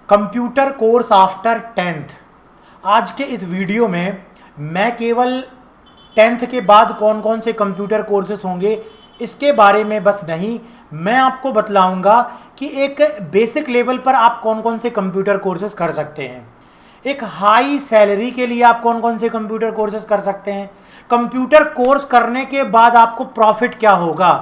Computer course after tenth. आज के इस वीडियो में मैं केवल टेंथ के बाद कौन कौन से कंप्यूटर कोर्सेज होंगे इसके बारे में बस नहीं, मैं आपको बतलाऊंगा कि एक बेसिक लेवल पर आप कौन कौन से कंप्यूटर कोर्सेज कर सकते हैं, एक हाई सैलरी के लिए आप कौन कौन से कंप्यूटर कोर्सेज कर सकते हैं, कंप्यूटर कोर्स करने के बाद आपको प्रॉफिट क्या होगा,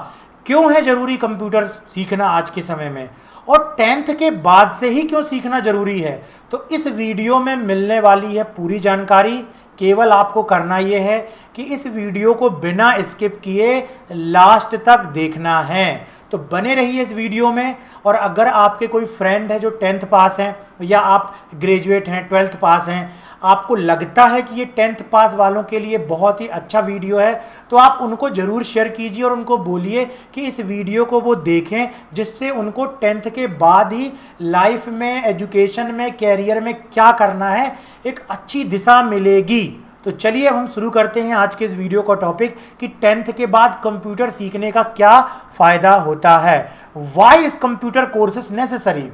क्यों है ज़रूरी कंप्यूटर सीखना आज के समय में, और टेंथ के बाद से ही क्यों सीखना ज़रूरी है। तो इस वीडियो में मिलने वाली है पूरी जानकारी। केवल आपको करना ये है कि इस वीडियो को बिना स्किप किए लास्ट तक देखना है। तो बने रहिए इस वीडियो में। और अगर आपके कोई फ्रेंड है जो टेंथ पास हैं या आप ग्रेजुएट हैं, ट्वेल्थ पास हैं, आपको लगता है कि ये टेंथ पास वालों के लिए बहुत ही अच्छा वीडियो है, तो आप उनको ज़रूर शेयर कीजिए और उनको बोलिए कि इस वीडियो को वो देखें, जिससे उनको टेंथ के बाद ही लाइफ में, एजुकेशन में, कैरियर में क्या करना है एक अच्छी दिशा मिलेगी। तो चलिए अब हम शुरू करते हैं आज के इस वीडियो का टॉपिक कि टेंथ के बाद कंप्यूटर सीखने का क्या फ़ायदा होता है। Why is computer courses necessary.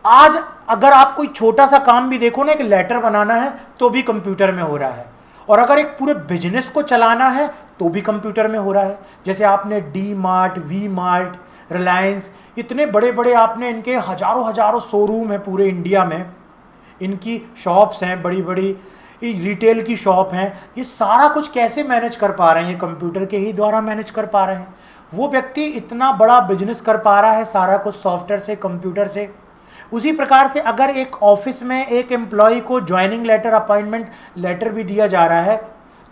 आज अगर आप कोई छोटा सा काम भी देखो ना, एक लेटर बनाना है तो भी कंप्यूटर में हो रहा है, और अगर एक पूरे बिजनेस को चलाना है तो भी कंप्यूटर में हो रहा है। जैसे आपने D Mart, V Mart, Reliance, इतने बड़े बड़े आपने इनके हज़ारों हज़ारों शोरूम हैं पूरे इंडिया में, इनकी शॉप्स हैं, बड़ी बड़ी रिटेल की शॉप हैं। ये सारा कुछ कैसे मैनेज कर पा रहे हैं? कंप्यूटर के ही द्वारा मैनेज कर पा रहे हैं। वो व्यक्ति इतना बड़ा बिजनेस कर पा रहा है सारा कुछ सॉफ्टवेयर से, कंप्यूटर से। उसी प्रकार से अगर एक ऑफिस में एक एम्प्लॉय को ज्वाइनिंग लेटर, अपॉइंटमेंट लेटर भी दिया जा रहा है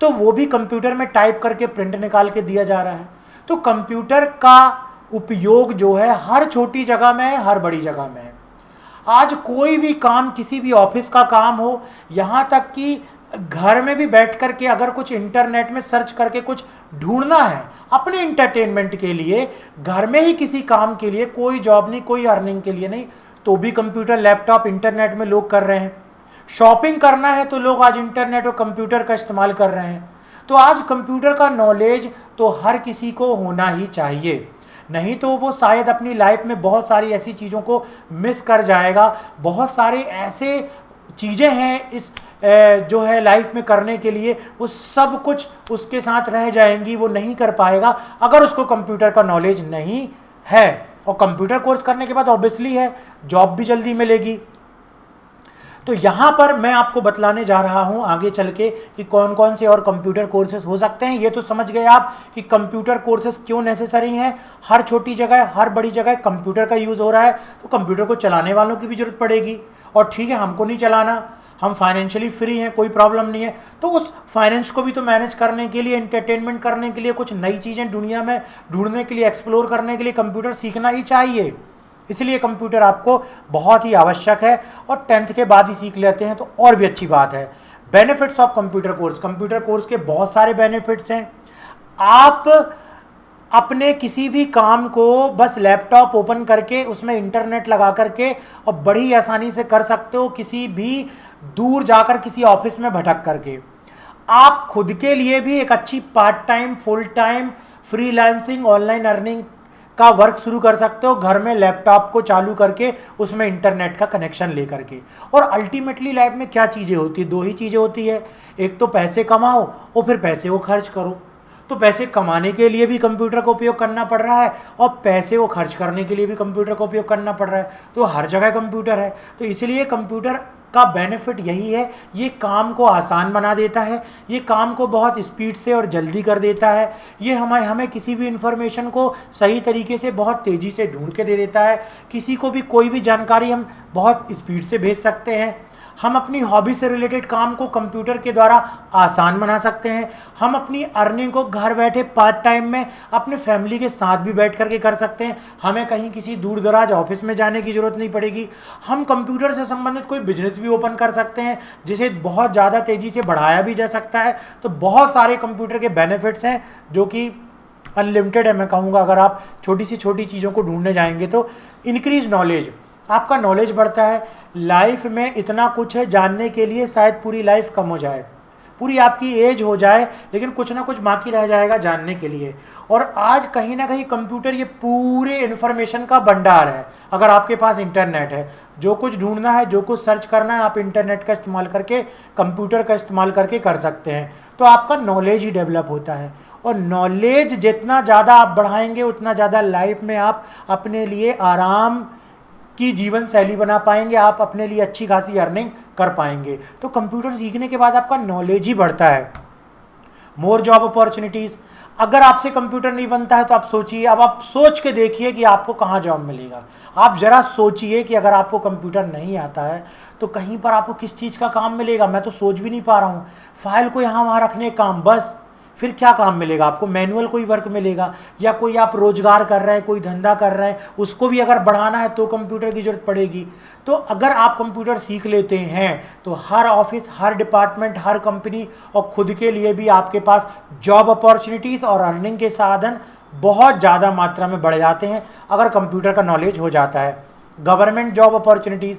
तो वो भी कंप्यूटर में टाइप करके प्रिंट निकाल के दिया जा रहा है। तो कंप्यूटर का उपयोग जो है हर छोटी जगह में है, हर बड़ी जगह में है। आज कोई भी काम, किसी भी ऑफिस का काम हो, यहाँ तक कि घर में भी बैठ कर के अगर कुछ इंटरनेट में सर्च करके कुछ ढूंढना है अपने इंटरटेनमेंट के लिए, घर में ही किसी काम के लिए, कोई जॉब नहीं, कोई अर्निंग के लिए नहीं, तो भी कंप्यूटर, लैपटॉप, इंटरनेट में लोग कर रहे हैं। शॉपिंग करना है तो लोग आज इंटरनेट और कंप्यूटर का इस्तेमाल कर रहे हैं। तो आज कंप्यूटर का नॉलेज तो हर किसी को होना ही चाहिए, नहीं तो वो शायद अपनी लाइफ में बहुत सारी ऐसी चीज़ों को मिस कर जाएगा। बहुत सारे ऐसे चीज़ें हैं इस जो है लाइफ में करने के लिए, वो सब कुछ उसके साथ रह जाएंगी, वो नहीं कर पाएगा अगर उसको कंप्यूटर का नॉलेज नहीं है। और कंप्यूटर कोर्स करने के बाद ऑब्वियसली है जॉब भी जल्दी मिलेगी। तो यहाँ पर मैं आपको बतलाने जा रहा हूँ आगे चल के कि कौन कौन से और कंप्यूटर कोर्सेज हो सकते हैं। ये तो समझ गए आप कि कंप्यूटर कोर्सेज क्यों नेसेसरी हैं। हर छोटी जगह, हर बड़ी जगह कंप्यूटर का यूज़ हो रहा है, तो कंप्यूटर को चलाने वालों की भी ज़रूरत पड़ेगी। और ठीक है, हमको नहीं चलाना, हम फाइनेंशियली फ्री हैं, कोई प्रॉब्लम नहीं है, तो उस फाइनेंस को भी तो मैनेज करने के लिए, एंटरटेनमेंट करने के लिए, कुछ नई चीज़ें दुनिया में ढूंढने के लिए, एक्सप्लोर करने के लिए कंप्यूटर सीखना ही चाहिए। इसलिए कंप्यूटर आपको बहुत ही आवश्यक है, और टेंथ के बाद ही सीख लेते हैं तो और भी अच्छी बात है। Benefits of computer course. Computer course के बहुत सारे बेनिफिट्स हैं। आप अपने किसी भी काम को बस लैपटॉप ओपन करके उसमें इंटरनेट लगा करके और बड़ी आसानी से कर सकते हो, किसी भी दूर जाकर किसी ऑफिस में भटक करके। आप खुद के लिए भी एक अच्छी part time, full time, freelancing, online earning का वर्क शुरू कर सकते हो घर में लैपटॉप को चालू करके, उसमें इंटरनेट का कनेक्शन ले करके। और अल्टीमेटली लाइफ में क्या चीज़ें होती है? दो ही चीज़ें होती है, एक तो पैसे कमाओ और फिर पैसे को खर्च करो। तो पैसे कमाने के लिए भी कंप्यूटर का उपयोग करना पड़ रहा है और पैसे को खर्च करने के लिए भी कंप्यूटर का उपयोग करना पड़ रहा है। तो हर जगह कंप्यूटर है। तो इसलिए कंप्यूटर का बेनिफिट यही है, ये काम को आसान बना देता है, ये काम को बहुत स्पीड से और जल्दी कर देता है, ये हमें किसी भी इंफॉर्मेशन को सही तरीके से बहुत तेज़ी से ढूंढ के दे देता है। किसी को भी कोई भी जानकारी हम बहुत स्पीड से भेज सकते हैं। हम अपनी हॉबी से रिलेटेड काम को कंप्यूटर के द्वारा आसान बना सकते हैं। हम अपनी अर्निंग को घर बैठे पार्ट टाइम में अपने फैमिली के साथ भी बैठ करके कर सकते हैं। हमें कहीं किसी दूर दराज ऑफिस में जाने की ज़रूरत नहीं पड़ेगी। हम कंप्यूटर से संबंधित कोई बिजनेस भी ओपन कर सकते हैं, जिसे बहुत ज़्यादा तेज़ी से बढ़ाया भी जा सकता है। तो बहुत सारे कंप्यूटर के बेनिफिट्स हैं जो कि अनलिमिटेड है, मैं कहूँगा। अगर आप छोटी सी छोटी चीज़ों को ढूंढने जाएंगे तो इंक्रीज नॉलेज, आपका नॉलेज बढ़ता है। लाइफ में इतना कुछ है जानने के लिए, शायद पूरी लाइफ कम हो जाए, पूरी आपकी एज हो जाए, लेकिन कुछ ना कुछ बाकी रह जाएगा जानने के लिए। और आज कहीं ना कहीं कंप्यूटर ये पूरे इन्फॉर्मेशन का भंडार है। अगर आपके पास इंटरनेट है, जो कुछ ढूंढना है, जो कुछ सर्च करना है, आप इंटरनेट का इस्तेमाल करके, कंप्यूटर का इस्तेमाल करके कर सकते हैं। तो आपका नॉलेज ही डेवलप होता है, और नॉलेज जितना ज़्यादा आप बढ़ाएंगे उतना ज़्यादा लाइफ में आप अपने लिए आराम की जीवन शैली बना पाएंगे, आप अपने लिए अच्छी खासी अर्निंग कर पाएंगे। तो कंप्यूटर सीखने के बाद आपका नॉलेज ही बढ़ता है। More job opportunities. अगर आपसे कंप्यूटर नहीं बनता है तो आप सोचिए, अब आप सोच के देखिए कि आपको कहाँ जॉब मिलेगा। आप ज़रा सोचिए कि अगर आपको कंप्यूटर नहीं आता है तो कहीं पर आपको किस चीज़ का काम मिलेगा। मैं तो सोच भी नहीं पा रहा हूँ। फाइल को यहाँ वहाँ रखने काम, बस। फिर क्या काम मिलेगा आपको? मैनुअल कोई वर्क मिलेगा, या कोई आप रोजगार कर रहे हैं, कोई धंधा कर रहे हैं, उसको भी अगर बढ़ाना है तो कंप्यूटर की ज़रूरत पड़ेगी। तो अगर आप कंप्यूटर सीख लेते हैं तो हर ऑफिस, हर डिपार्टमेंट, हर कंपनी और खुद के लिए भी आपके पास जॉब अपॉर्चुनिटीज़ और अर्निंग के साधन बहुत ज़्यादा मात्रा में बढ़ जाते हैं अगर कंप्यूटर का नॉलेज हो जाता है। Government job opportunities.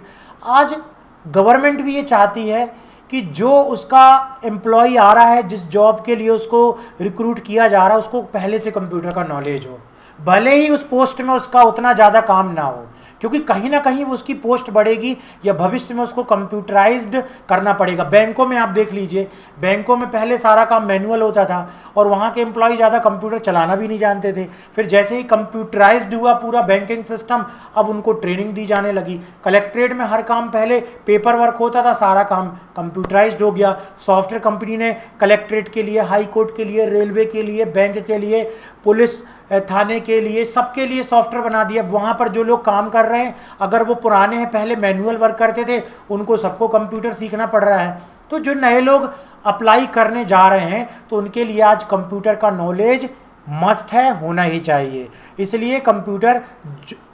आज गवर्नमेंट भी ये चाहती है कि जो उसका एम्प्लॉय आ रहा है, जिस जॉब के लिए उसको रिक्रूट किया जा रहा है, उसको पहले से कंप्यूटर का नॉलेज हो, भले ही उस पोस्ट में उसका उतना ज़्यादा काम ना हो, क्योंकि कहीं ना कहीं उसकी पोस्ट बढ़ेगी या भविष्य में उसको कंप्यूटराइज्ड करना पड़ेगा। बैंकों में आप देख लीजिए, बैंकों में पहले सारा काम मैनुअल होता था और वहाँ के एम्प्लॉय ज़्यादा कंप्यूटर चलाना भी नहीं जानते थे। फिर जैसे ही कंप्यूटराइज्ड हुआ पूरा बैंकिंग सिस्टम, अब उनको ट्रेनिंग दी जाने लगी। कलेक्ट्रेट में हर काम पहले पेपर वर्क होता था, सारा काम कंप्यूटराइज्ड हो गया। सॉफ्टवेयर कंपनी ने कलेक्ट्रेट के लिए, हाई कोर्ट के लिए, रेलवे के लिए, बैंक के लिए, पुलिस थाने के लिए, सबके लिए सॉफ्टवेयर बना दिया। वहाँ पर जो लोग काम कर रहे हैं, अगर वो पुराने हैं, पहले मैनुअल वर्क करते थे, उनको सबको कंप्यूटर सीखना पड़ रहा है। तो जो नए लोग अप्लाई करने जा रहे हैं तो उनके लिए आज कंप्यूटर का नॉलेज मस्ट है, होना ही चाहिए। इसलिए कंप्यूटर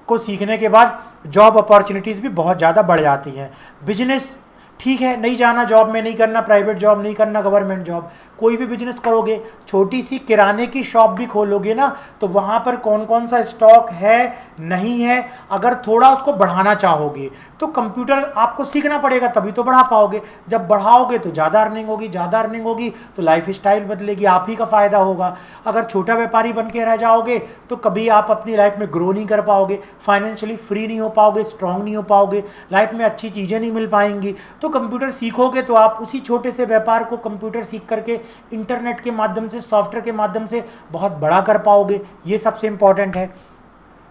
को सीखने के बाद जॉब अपॉर्चुनिटीज़ भी बहुत ज़्यादा बढ़ जाती हैं। बिजनेस, ठीक है, नहीं जाना जॉब में, नहीं करना प्राइवेट जॉब, नहीं करना गवर्नमेंट जॉब, कोई भी बिजनेस करोगे, छोटी सी किराने की शॉप भी खोलोगे ना, तो वहाँ पर कौन कौन सा स्टॉक है, नहीं है, अगर थोड़ा उसको बढ़ाना चाहोगे तो कंप्यूटर आपको सीखना पड़ेगा, तभी तो बढ़ा पाओगे। जब बढ़ाओगे तो ज़्यादा अर्निंग होगी, ज़्यादा अर्निंग होगी तो लाइफ स्टाइल बदलेगी, आप ही का फ़ायदा होगा। अगर छोटा व्यापारी बन के रह जाओगे तो कभी आप अपनी लाइफ में ग्रो नहीं कर पाओगे, फाइनेंशियली फ्री नहीं हो पाओगे, स्ट्रांग नहीं हो पाओगे, लाइफ में अच्छी चीज़ें नहीं मिल पाएंगी। तो कंप्यूटर सीखोगे तो आप उसी छोटे से व्यापार को कंप्यूटर सीख करके इंटरनेट के माध्यम से, सॉफ्टवेयर के माध्यम से बहुत बड़ा कर पाओगे। ये सबसे इंपॉर्टेंट है।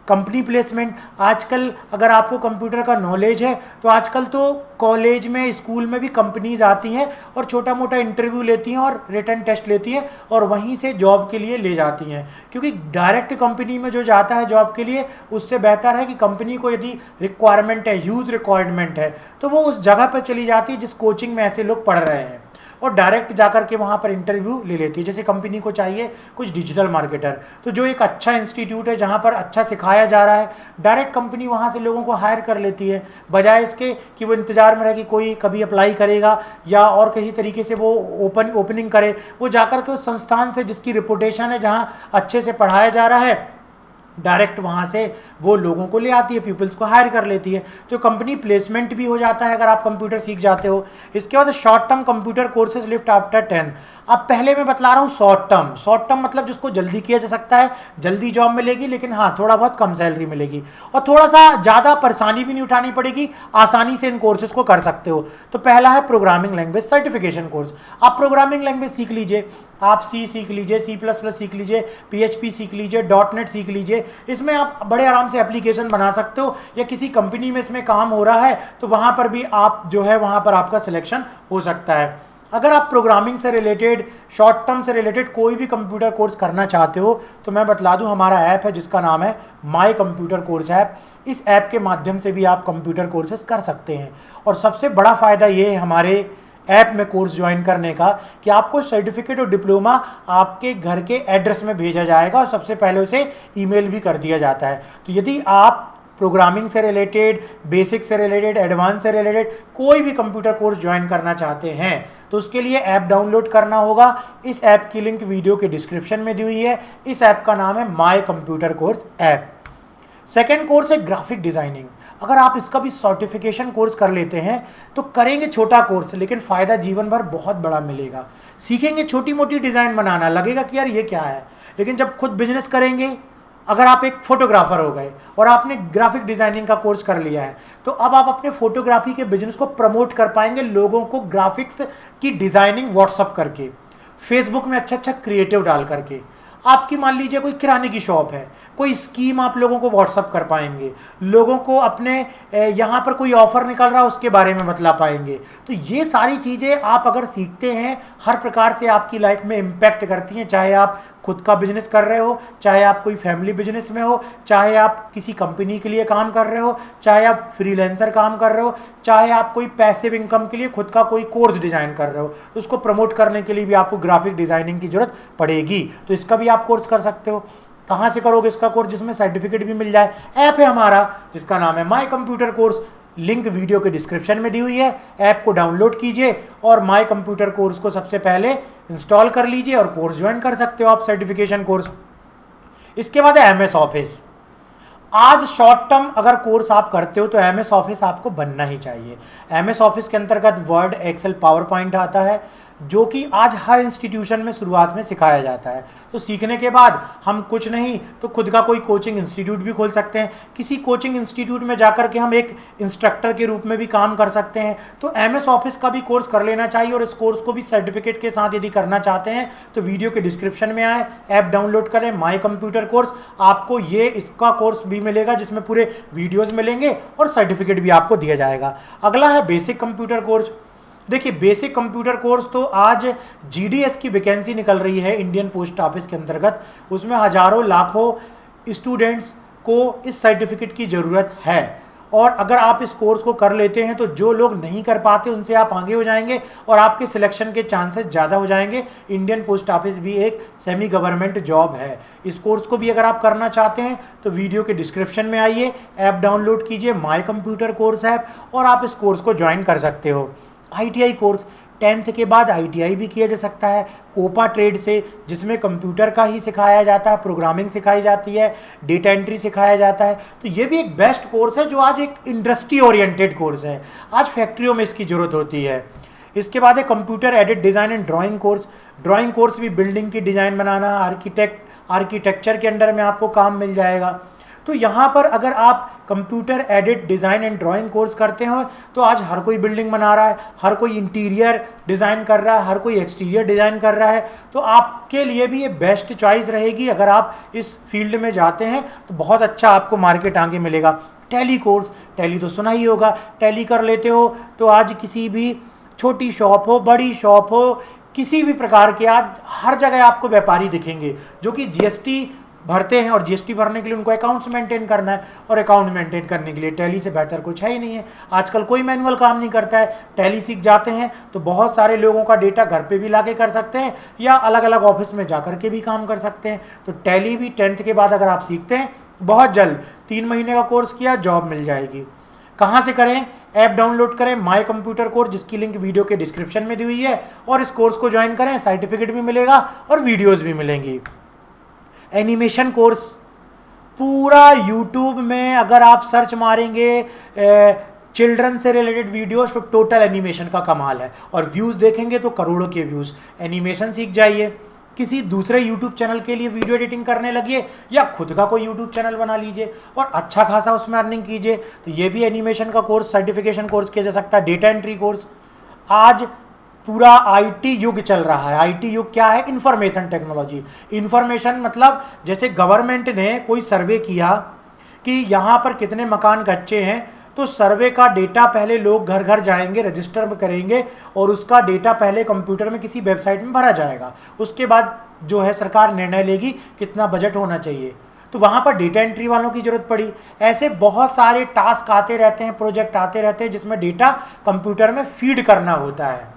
कंपनी प्लेसमेंट, आजकल अगर आपको कंप्यूटर का नॉलेज है तो आजकल तो कॉलेज में, स्कूल में भी कंपनीज आती हैं और छोटा मोटा इंटरव्यू लेती हैं और रिटन टेस्ट लेती हैं और वहीं से जॉब के लिए ले जाती हैं। क्योंकि डायरेक्ट कंपनी में जो जाता है जॉब के लिए, उससे बेहतर है कि कंपनी को यदि रिक्वायरमेंट है, ह्यूज रिक्वायरमेंट है, तो वो उस जगह पर चली जाती है जिस कोचिंग में ऐसे लोग पढ़ रहे हैं और डायरेक्ट जाकर के वहाँ पर इंटरव्यू ले लेती है। जैसे कंपनी को चाहिए कुछ डिजिटल मार्केटर, तो जो एक अच्छा इंस्टीट्यूट है जहाँ पर अच्छा सिखाया जा रहा है, डायरेक्ट कंपनी वहाँ से लोगों को हायर कर लेती है, बजाय इसके कि वो इंतज़ार में रहे कि कोई कभी अप्लाई करेगा या और किसी तरीके से वो ओपनिंग करे। वो जाकर के उस संस्थान से जिसकी रिपुटेशन है, जहाँ अच्छे से पढ़ाया जा रहा है, डायरेक्ट वहाँ से वो लोगों को ले आती है, पीपल्स को हायर कर लेती है। तो कंपनी प्लेसमेंट भी हो जाता है अगर आप कंप्यूटर सीख जाते हो। इसके बाद short term computer courses lift after 10। अब पहले मैं बतला रहा हूँ शॉर्ट टर्म। शॉर्ट टर्म मतलब जिसको जल्दी किया जा सकता है, जल्दी जॉब मिलेगी, लेकिन हाँ थोड़ा बहुत कम सैलरी मिलेगी और थोड़ा सा ज़्यादा परेशानी भी नहीं उठानी पड़ेगी, आसानी से इन कोर्सेज को कर सकते हो। तो पहला है प्रोग्रामिंग लैंग्वेज सर्टिफिकेशन कोर्स। आप प्रोग्रामिंग लैंग्वेज सीख लीजिए, आप सी सीख लीजिए, C++ सीख लीजिए, PHP सीख लीजिए, .NET सीख लीजिए। इसमें आप बड़े आराम से एप्लीकेशन बना सकते हो, या किसी कंपनी में इसमें काम हो रहा है तो वहाँ पर भी आप जो है वहाँ पर आपका सिलेक्शन हो सकता है। अगर आप प्रोग्रामिंग से रिलेटेड, शॉर्ट टर्म से रिलेटेड कोई भी कंप्यूटर कोर्स करना चाहते हो तो मैं बतला दूं, हमारा ऐप है जिसका नाम है माई कंप्यूटर कोर्स ऐप। इस ऐप के माध्यम से भी आप कंप्यूटर कोर्सेज कर सकते हैं। और सबसे बड़ा फ़ायदा ये है हमारे ऐप में कोर्स ज्वाइन करने का कि आपको सर्टिफिकेट और डिप्लोमा आपके घर के एड्रेस में भेजा जाएगा और सबसे पहले उसे ईमेल भी कर दिया जाता है। तो यदि आप प्रोग्रामिंग से रिलेटेड, बेसिक से रिलेटेड, एडवांस से रिलेटेड कोई भी कंप्यूटर कोर्स ज्वाइन करना चाहते हैं तो उसके लिए ऐप डाउनलोड करना होगा। इस ऐप की लिंक वीडियो के डिस्क्रिप्शन में दी हुई है। इस ऐप का नाम है my computer course app. Second course है ग्राफिक डिज़ाइनिंग। अगर आप इसका भी सर्टिफिकेशन कोर्स कर लेते हैं तो करेंगे छोटा कोर्स, लेकिन फ़ायदा जीवन भर बहुत बड़ा मिलेगा। सीखेंगे छोटी मोटी डिज़ाइन बनाना, लगेगा कि यार ये क्या है, लेकिन जब खुद बिजनेस करेंगे, अगर आप एक फोटोग्राफर हो गए और आपने ग्राफिक डिज़ाइनिंग का कोर्स कर लिया है, तो अब आप अपने फोटोग्राफी के बिजनेस को प्रमोट कर पाएंगे लोगों को ग्राफिक्स की डिज़ाइनिंग व्हाट्सअप करके, फेसबुक में अच्छा अच्छा क्रिएटिव डाल करके। आपकी मान लीजिए कोई किराने की शॉप है, कोई स्कीम आप लोगों को व्हाट्सअप कर पाएंगे, लोगों को अपने यहाँ पर कोई ऑफ़र निकल रहा है उसके बारे में बतला पाएंगे। तो ये सारी चीज़ें आप अगर सीखते हैं, हर प्रकार से आपकी लाइफ में इम्पैक्ट करती हैं। चाहे आप खुद का बिजनेस कर रहे हो, चाहे आप कोई फैमिली बिजनेस में हो, चाहे आप किसी कंपनी के लिए काम कर रहे हो, चाहे आप फ्रीलांसर काम कर रहे हो, चाहे आप कोई पैसिव इनकम के लिए खुद का कोई कोर्स डिज़ाइन कर रहे हो, तो उसको प्रमोट करने के लिए भी आपको ग्राफिक डिज़ाइनिंग की ज़रूरत पड़ेगी। तो इसका भी आप कोर्स कर सकते हो। कहाँ से करोगे इसका कोर्स जिसमें सर्टिफिकेट भी मिल जाए? ऐप है हमारा जिसका नाम है my computer course, link video के डिस्क्रिप्शन में दी हुई है। ऐप को डाउनलोड कीजिए और माय कंप्यूटर कोर्स को सबसे पहले इंस्टॉल कर लीजिए और कोर्स ज्वाइन कर सकते हो आप, सर्टिफिकेशन कोर्स। इसके बाद है MS ऑफिस। आज शॉर्ट टर्म अगर कोर्स आप करते हो तो MS ऑफिस आपको बनना ही चाहिए। MS ऑफिस के अंतर्गत वर्ड, एक्सेल, पावर पॉइंट आता है, जो कि आज हर इंस्टीट्यूशन में शुरुआत में सिखाया जाता है। तो सीखने के बाद हम कुछ नहीं तो खुद का कोई कोचिंग इंस्टीट्यूट भी खोल सकते हैं। किसी कोचिंग इंस्टीट्यूट में जाकर के हम एक इंस्ट्रक्टर के रूप में भी काम कर सकते हैं। तो MS ऑफिस का भी कोर्स कर लेना चाहिए, और इस कोर्स को भी सर्टिफिकेट के साथ यदि करना चाहते हैं तो वीडियो के डिस्क्रिप्शन में आए, ऐप डाउनलोड करें माय कंप्यूटर कोर्स। आपको ये इसका कोर्स भी मिलेगा जिसमें पूरे वीडियोज़ मिलेंगे और सर्टिफिकेट भी आपको दिया जाएगा। अगला है बेसिक कंप्यूटर कोर्स। देखिए, बेसिक कंप्यूटर कोर्स तो आज GDS की वैकेंसी निकल रही है इंडियन पोस्ट ऑफिस के अंतर्गत, उसमें हज़ारों लाखों स्टूडेंट्स को इस सर्टिफिकेट की ज़रूरत है। और अगर आप इस कोर्स को कर लेते हैं तो जो लोग नहीं कर पाते उनसे आप आगे हो जाएंगे और आपके सिलेक्शन के चांसेस ज़्यादा हो जाएंगे। इंडियन पोस्ट ऑफिस भी एक सेमी गवर्नमेंट जॉब है। इस कोर्स को भी अगर आप करना चाहते हैं तो वीडियो के डिस्क्रिप्शन में आइए, ऐप डाउनलोड कीजिए माय कंप्यूटर कोर्स ऐप, और आप इस कोर्स को ज्वाइन कर सकते हो। ITI कोर्स, 10th के बाद ITI भी किया जा सकता है कोपा ट्रेड से, जिसमें कंप्यूटर का ही सिखाया जाता है, प्रोग्रामिंग सिखाई जाती है, डेटा एंट्री सिखाया जाता है। तो ये भी एक बेस्ट कोर्स है जो आज एक इंडस्ट्री ओरिएंटेड कोर्स है। आज फैक्ट्रियों में इसकी ज़रूरत होती है। इसके बाद है computer aided design and drawing course. Drawing course भी बिल्डिंग की डिज़ाइन बनाना, आर्किटेक्चर के अंडर में आपको काम मिल जाएगा। तो यहाँ पर अगर आप computer edit design and drawing course करते हो तो आज हर कोई बिल्डिंग बना रहा है, हर कोई इंटीरियर डिज़ाइन कर रहा है, हर कोई एक्सटीरियर डिज़ाइन कर रहा है। तो आपके लिए भी ये बेस्ट चॉइस रहेगी। अगर आप इस फील्ड में जाते हैं तो बहुत अच्छा आपको मार्केट आगे मिलेगा। टैली कोर्स, टैली तो सुना ही होगा। टैली कर लेते हो तो आज किसी भी छोटी शॉप हो, बड़ी शॉप हो, किसी भी प्रकार के, आज हर जगह आपको व्यापारी दिखेंगे जो कि GST भरते हैं, और GST भरने के लिए उनको अकाउंट्स मेंटेन करना है, और अकाउंट मेंटेन करने के लिए टैली से बेहतर कुछ है ही नहीं है। आजकल कोई मैनुअल काम नहीं करता है। टैली सीख जाते हैं तो बहुत सारे लोगों का डेटा घर पे भी लाके कर सकते हैं, या अलग अलग ऑफिस में जा कर के भी काम कर सकते हैं। तो टैली भी 10th के बाद अगर आप सीखते हैं, बहुत जल्द 3 महीने का कोर्स किया, जॉब मिल जाएगी। कहाँ से करें? ऐप डाउनलोड करें माय कंप्यूटर कोर्स, जिसकी लिंक वीडियो के डिस्क्रिप्शन में दी हुई है, और इस कोर्स को ज्वाइन करें। सर्टिफिकेट भी मिलेगा और वीडियोज़ भी मिलेंगी। एनिमेशन कोर्स, पूरा YouTube में अगर आप सर्च मारेंगे चिल्ड्रन से रिलेटेड वीडियोस तो टोटल एनिमेशन का कमाल है, और व्यूज़ देखेंगे तो करोड़ों के व्यूज़। एनिमेशन सीख जाइए, किसी दूसरे YouTube चैनल के लिए वीडियो एडिटिंग करने लगिए, या खुद का कोई YouTube चैनल बना लीजिए और अच्छा खासा उसमें अर्निंग कीजिए। तो ये भी एनिमेशन का कोर्स, सर्टिफिकेशन कोर्स किया जा सकता है। डेटा एंट्री कोर्स, आज पूरा IT युग चल रहा है। IT युग क्या है? Information technology. इंफॉर्मेशन मतलब जैसे गवर्नमेंट ने कोई सर्वे किया कि यहाँ पर कितने मकान कच्चे हैं, तो सर्वे का डेटा पहले लोग घर घर जाएंगे, रजिस्टर करेंगे, और उसका डेटा पहले कंप्यूटर में किसी वेबसाइट में भरा जाएगा। उसके बाद जो है सरकार निर्णय लेगी कितना बजट होना चाहिए। तो वहाँ पर डेटा एंट्री वालों की ज़रूरत पड़ी। ऐसे बहुत सारे टास्क आते रहते हैं, प्रोजेक्ट आते रहते हैं, जिसमें डेटा कंप्यूटर में फीड करना होता है।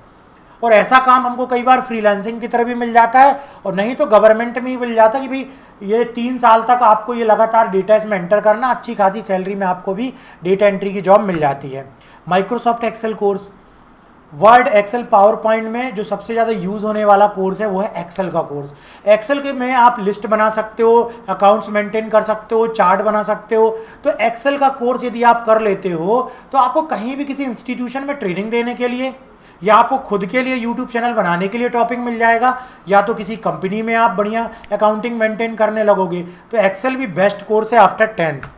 और ऐसा काम हमको कई बार फ्रीलांसिंग की तरह भी मिल जाता है, और नहीं तो गवर्नमेंट में ही मिल जाता है कि भाई ये 3 साल तक आपको ये लगातार डेटा इसमें एंटर करना, अच्छी खासी सैलरी में आपको भी डेटा एंट्री की जॉब मिल जाती है। Microsoft Excel course, Word, Excel, PowerPoint में जो सबसे ज़्यादा यूज़ होने वाला कोर्स है वो है एक्सेल का कोर्स। एक्सेल के में आप लिस्ट बना सकते हो, अकाउंट्स मेंटेन कर सकते हो, चार्ट बना सकते हो। तो एक्सेल का कोर्स यदि आप कर लेते हो तो आपको कहीं भी किसी इंस्टीट्यूशन में ट्रेनिंग देने के लिए, या आपको खुद के लिए यूट्यूब चैनल बनाने के लिए टॉपिक मिल जाएगा, या तो किसी कंपनी में आप बढ़िया अकाउंटिंग मेंटेन करने लगोगे। तो एक्सेल भी बेस्ट कोर्स है after 10th।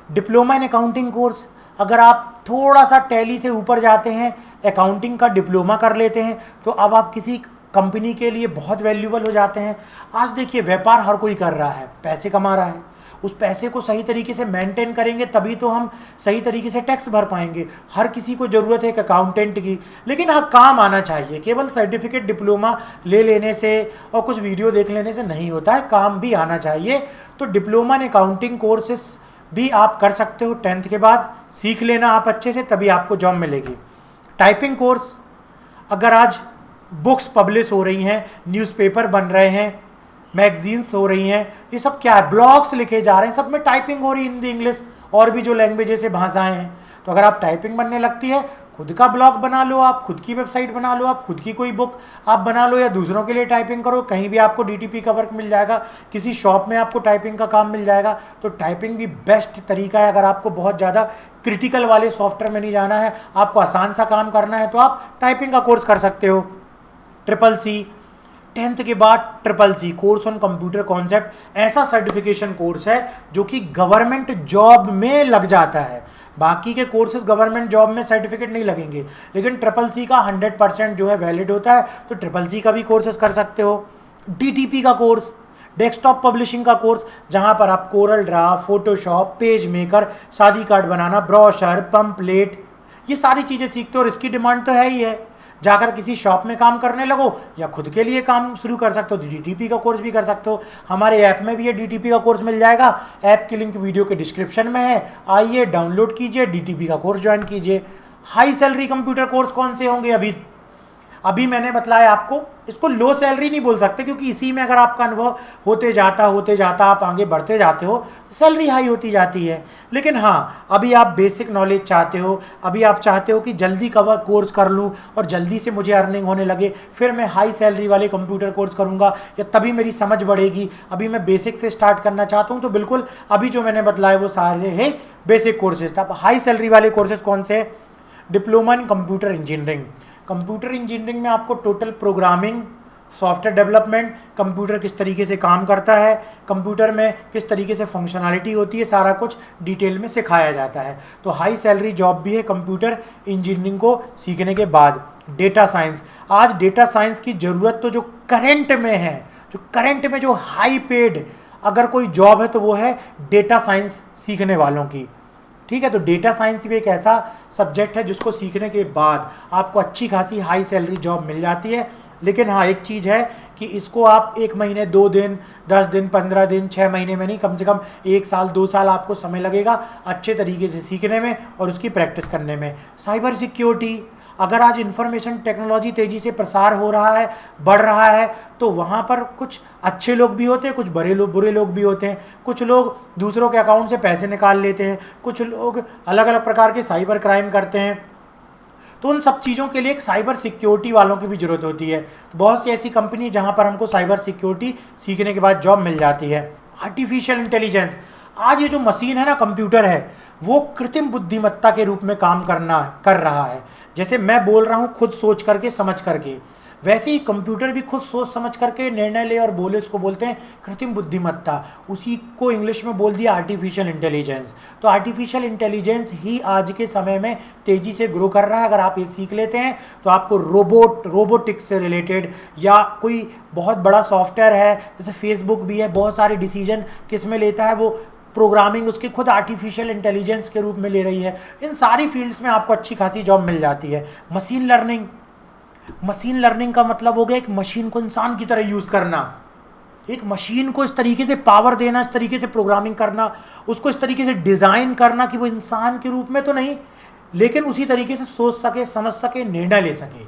Diploma in accounting course, अगर आप थोड़ा सा टैली से ऊपर जाते हैं, अकाउंटिंग का डिप्लोमा कर लेते हैं, तो अब आप किसी कंपनी के लिए बहुत वैल्यूबल हो जाते हैं। आज देखिए व्यापार हर कोई कर रहा है, पैसे कमा रहा है, उस पैसे को सही तरीके से मेंटेन करेंगे तभी तो हम सही तरीके से टैक्स भर पाएंगे। हर किसी को ज़रूरत है एक अकाउंटेंट की, लेकिन हाँ काम आना चाहिए। केवल सर्टिफिकेट डिप्लोमा ले लेने से और कुछ वीडियो देख लेने से नहीं होता है, काम भी आना चाहिए। तो डिप्लोमा इन अकाउंटिंग कोर्सेस भी आप कर सकते हो 10th के बाद। सीख लेना आप अच्छे से, तभी आपको जॉब मिलेगी। टाइपिंग कोर्स, अगर आज बुक्स पब्लिश हो रही हैं, न्यूज़पेपर बन रहे हैं, मैगजीन्स हो रही हैं, ये सब क्या है, ब्लॉग्स लिखे जा रहे हैं, सब में टाइपिंग हो रही है, हिंदी, इंग्लिश और भी जो लैंग्वेजेस से भाषाएं हैं। तो अगर आप टाइपिंग बनने लगती है, खुद का ब्लॉग बना लो, आप खुद की वेबसाइट बना लो, आप खुद की कोई बुक आप बना लो, या दूसरों के लिए टाइपिंग करो। कहीं भी आपको डीटीपी का वर्क मिल जाएगा, किसी शॉप में आपको टाइपिंग का काम मिल जाएगा। तो टाइपिंग भी बेस्ट तरीका है। अगर आपको बहुत ज़्यादा क्रिटिकल वाले सॉफ्टवेयर में नहीं जाना है, आपको आसान सा काम करना है, तो आप टाइपिंग का कोर्स कर सकते हो। CCC 10th के बाद CCC course on computer concept, ऐसा सर्टिफिकेशन कोर्स है जो कि गवर्नमेंट जॉब में लग जाता है। बाकी के कोर्सेज गवर्नमेंट जॉब में सर्टिफिकेट नहीं लगेंगे, लेकिन CCC का 100% जो है वैलिड होता है। तो CCC का भी कोर्सेज कर सकते हो। DTP का कोर्स, डेस्कटॉप पब्लिशिंग का कोर्स, जहाँ पर आप Corel Draw, Photoshop, page maker, शादी कार्ड बनाना, ब्रोशर, पम्पलेट, ये सारी चीज़ें सीखते हो। और इसकी डिमांड तो है ही है। जाकर किसी शॉप में काम करने लगो या खुद के लिए काम शुरू कर सकते हो, तो DTP का कोर्स भी कर सकते हो। हमारे ऐप में भी ये DTP का कोर्स मिल जाएगा। ऐप की लिंक वीडियो के डिस्क्रिप्शन में है, आइए डाउनलोड कीजिए, DTP का कोर्स ज्वाइन कीजिए। हाई सैलरी कंप्यूटर कोर्स कौन से होंगे? अभी मैंने बताया आपको, इसको लो सैलरी नहीं बोल सकते, क्योंकि इसी में अगर आपका अनुभव होते जाता आप आगे बढ़ते जाते हो, तो सैलरी हाई होती जाती है। लेकिन हाँ, अभी आप बेसिक नॉलेज चाहते हो, अभी आप चाहते हो कि जल्दी कवर कोर्स कर लूँ और जल्दी से मुझे अर्निंग होने लगे, फिर मैं हाई सैलरी वाले कंप्यूटर कोर्स करूँगा या तभी मेरी समझ बढ़ेगी, अभी मैं बेसिक से स्टार्ट करना चाहता हूँ, तो बिल्कुल अभी जो मैंने बताया वो सारे हैं बेसिक कोर्सेज। अब हाई सैलरी वाले कोर्सेज कौन से? Diploma in computer engineering. Computer engineering में आपको total programming, software development, computer किस तरीके से काम करता है, कंप्यूटर में किस तरीके से फंक्शनैलिटी होती है, सारा कुछ डिटेल में सिखाया जाता है। तो हाई सैलरी जॉब भी है कंप्यूटर इंजीनियरिंग को सीखने के बाद। डेटा साइंस, आज डेटा साइंस की ज़रूरत तो जो करंट में है, जो हाई पेड अगर कोई जॉब है तो वो है डेटा साइंस सीखने वालों की। ठीक है, तो डेटा साइंस भी एक ऐसा सब्जेक्ट है जिसको सीखने के बाद आपको अच्छी खासी हाई सैलरी जॉब मिल जाती है। लेकिन हाँ, एक चीज़ है कि इसको आप 1 महीने, 2 दिन, 10 दिन, 15 दिन, 6 महीने में नहीं, कम से कम 1 साल, 2 साल आपको समय लगेगा अच्छे तरीके से सीखने में और उसकी प्रैक्टिस करने में। साइबर सिक्योरिटी, अगर आज इंफॉर्मेशन टेक्नोलॉजी तेज़ी से प्रसार हो रहा है, बढ़ रहा है, तो वहाँ पर कुछ अच्छे लोग भी होते हैं, कुछ बुरे लोग भी होते हैं। कुछ लोग दूसरों के अकाउंट से पैसे निकाल लेते हैं, कुछ लोग अलग अलग प्रकार के साइबर क्राइम करते हैं। तो उन सब चीज़ों के लिए एक साइबर सिक्योरिटी वालों की भी ज़रूरत होती है। बहुत सी ऐसी कंपनी जहाँ पर हमको साइबर सिक्योरिटी सीखने के बाद जॉब मिल जाती है। आर्टिफिशियल इंटेलिजेंस, आज ये जो मशीन है ना, कंप्यूटर है, वो कृत्रिम बुद्धिमत्ता के रूप में काम कर रहा है। जैसे मैं बोल रहा हूँ खुद सोच करके, समझ करके, वैसे ही कंप्यूटर भी खुद सोच समझ करके निर्णय ले और बोले, उसको बोलते हैं कृत्रिम बुद्धिमत्ता। उसी को इंग्लिश में बोल दिया आर्टिफिशियल इंटेलिजेंस। तो आर्टिफिशियल इंटेलिजेंस ही आज के समय में तेज़ी से ग्रो कर रहा है। अगर आप ये सीख लेते हैं तो आपको रोबोटिक्स से रिलेटेड या कोई बहुत बड़ा सॉफ्टवेयर है, जैसे फेसबुक भी है, बहुत सारे डिसीजन किस में लेता है, वो प्रोग्रामिंग उसकी खुद आर्टिफिशियल इंटेलिजेंस के रूप में ले रही है। इन सारी फील्ड्स में आपको अच्छी खासी जॉब मिल जाती है। मशीन लर्निंग का मतलब हो गया एक मशीन को इंसान की तरह यूज़ करना, एक मशीन को इस तरीके से पावर देना, इस तरीके से प्रोग्रामिंग करना, उसको इस तरीके से डिज़ाइन करना कि वो इंसान के रूप में तो नहीं, लेकिन उसी तरीके से सोच सके, समझ सके, निर्णय ले सके।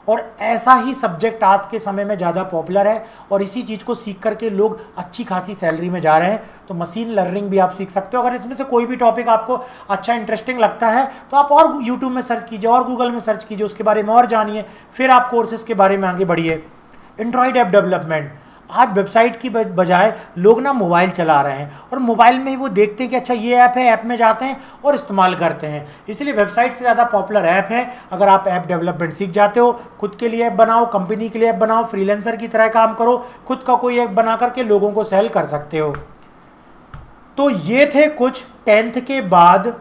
और ऐसा ही सब्जेक्ट आज के समय में ज़्यादा पॉपुलर है और इसी चीज़ को सीख करके लोग अच्छी खासी सैलरी में जा रहे हैं। तो मशीन लर्निंग भी आप सीख सकते हो। अगर इसमें से कोई भी टॉपिक आपको अच्छा इंटरेस्टिंग लगता है तो आप और यूट्यूब में सर्च कीजिए और गूगल में सर्च कीजिए, उसके बारे में और जानिए, फिर आप कोर्सेज के बारे में आगे बढ़िए। एंड्रॉयड ऐप डेवलपमेंट, आज वेबसाइट की बजाय लोग ना मोबाइल चला रहे हैं और मोबाइल में ही वो देखते हैं कि अच्छा ये ऐप है, ऐप में जाते हैं और इस्तेमाल करते हैं, इसलिए वेबसाइट से ज़्यादा पॉपुलर ऐप है। अगर आप ऐप डेवलपमेंट सीख जाते हो, खुद के लिए ऐप बनाओ, कंपनी के लिए ऐप बनाओ, फ्रीलांसर की तरह काम करो, खुद का कोई ऐप बना करके लोगों को सेल कर सकते हो। तो ये थे कुछ 10th के बाद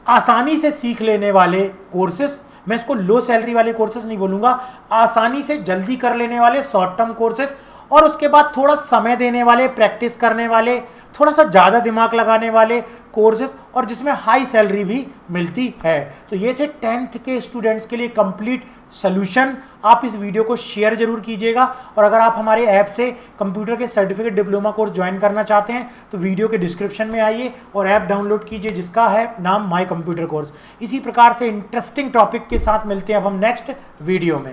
आसानी से सीख लेने वाले कोर्सेस। मैं इसको लो सैलरी वाले कोर्सेज नहीं बोलूँगा, आसानी से जल्दी कर लेने वाले शॉर्ट टर्म कोर्सेज, और उसके बाद थोड़ा समय देने वाले, प्रैक्टिस करने वाले, थोड़ा सा ज़्यादा दिमाग लगाने वाले कोर्सेज, और जिसमें हाई सैलरी भी मिलती है। तो ये थे 10th के स्टूडेंट्स के लिए कंप्लीट सोल्यूशन। आप इस वीडियो को शेयर जरूर कीजिएगा, और अगर आप हमारे ऐप से कंप्यूटर के सर्टिफिकेट डिप्लोमा कोर्स ज्वाइन करना चाहते हैं तो वीडियो के डिस्क्रिप्शन में आइए और ऐप डाउनलोड कीजिए जिसका है नाम माई कंप्यूटर कोर्स। इसी प्रकार से इंटरेस्टिंग टॉपिक के साथ मिलते हैं अब हम नेक्स्ट वीडियो में।